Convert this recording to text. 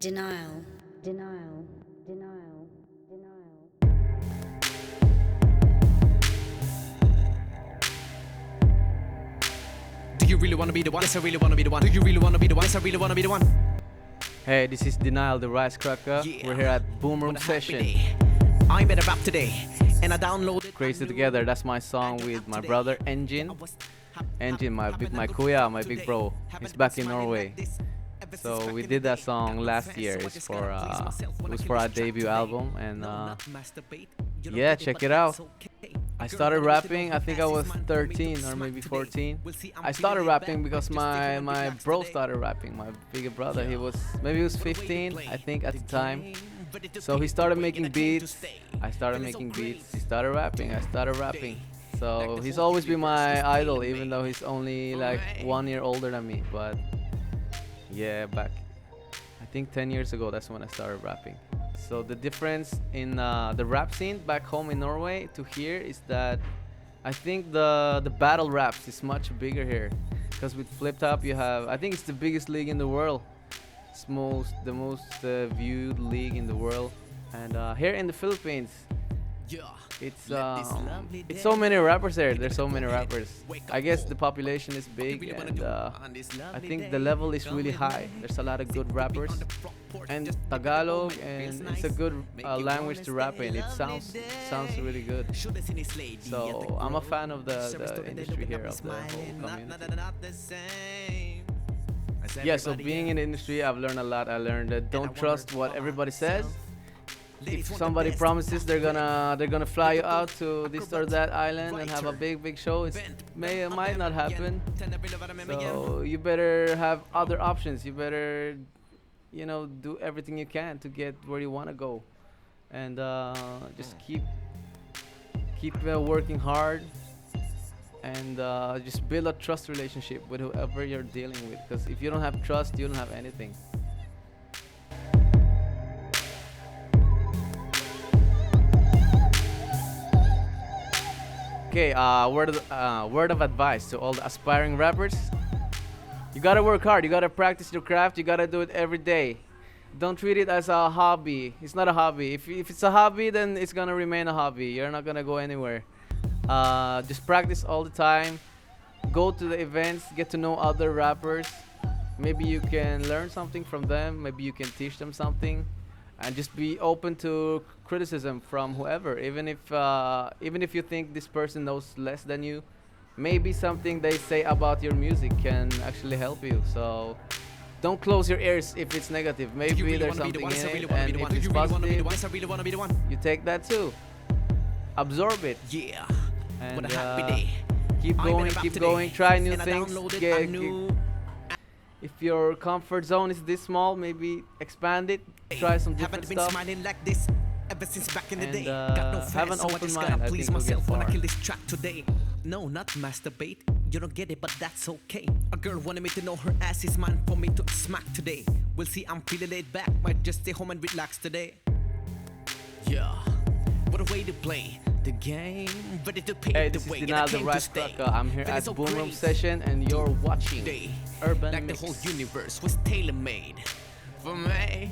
Denial, denial, denial, denial. Do you really wanna be the one? Yes, I really wanna be the one. Do you really wanna be the one? Yes, I really wanna be the one. Hey, this is Denial, the Rice Cracker. Yeah. We're here at Boom Room What a happy Session. day. I'm better rap today, and I downloaded Crazy Together, that's my song with my brother n-jin. n-jin, my kuya, my big bro. He's back in Norway. So we did that song last year. It was for our debut album, and yeah, check it out. I started rapping, I think I was 13 or maybe 14. I started rapping because my bro started rapping, my bigger brother. He was 15, I think, at the time. So he started making beats, I started making beats. He started rapping, I started rapping. So he's always been my idol, even though he's only like 1 year older than me. But yeah, back I think 10 years ago, that's when I started rapping. So the difference in the rap scene back home in Norway to here is that I think the battle raps is much bigger here. Because with Flip Top you have, I think it's the biggest league in the world. It's the most viewed league in the world. And here in the Philippines, it's so many rappers there. There's so many rappers. I guess the population is big, and I think the level is really high. There's a lot of good rappers, and Tagalog, and it's a good language to rap in. It sounds really good. So I'm a fan of the industry here, of the whole community. Yeah, so being in the industry, I've learned a lot. I learned that don't trust what everybody says. If somebody promises they're gonna fly you out to this or that island and have a big show, it might not happen. So you better have other options. You better, do everything you can to get where you want to go, and just keep working hard, and just build a trust relationship with whoever you're dealing with. Because if you don't have trust, you don't have anything. Okay, word of advice to all the aspiring rappers. You gotta work hard, you gotta practice your craft, you gotta do it every day. Don't treat it as a hobby. It's not a hobby. If it's a hobby, then it's gonna remain a hobby. You're not gonna go anywhere. Just practice all the time. Go to the events, get to know other rappers. Maybe you can learn something from them, maybe you can teach them something. And just be open to criticism from whoever, even if you think this person knows less than you. Maybe something they say about your music can actually help you. So don't close your ears if it's negative. Maybe there's something in it, and if it's positive, you take that too. Absorb it. Yeah. And What a happy day. keep going, try new things. If your comfort zone is this small, maybe expand it, try some different stuff, smiling like this ever since back in the day. and Got no have friends, an so I open just mind. gotta I please think we'll get myself when I far. kill this track today. No, not masturbate. You don't get it, but that's okay. A girl wanted me to know her ass is mine for me to smack today. We'll see, I'm feeling laid back. Might just stay home and relax today. Yeah, what a way to play the game. Ready to pay Hey, the this is way, and I Dinal the came to Rice stay. Cracker. I'm here Feeling at so Boom Room crazy. Session, and you're watching Day. Urban Like Mix. the whole universe was tailor-made for me.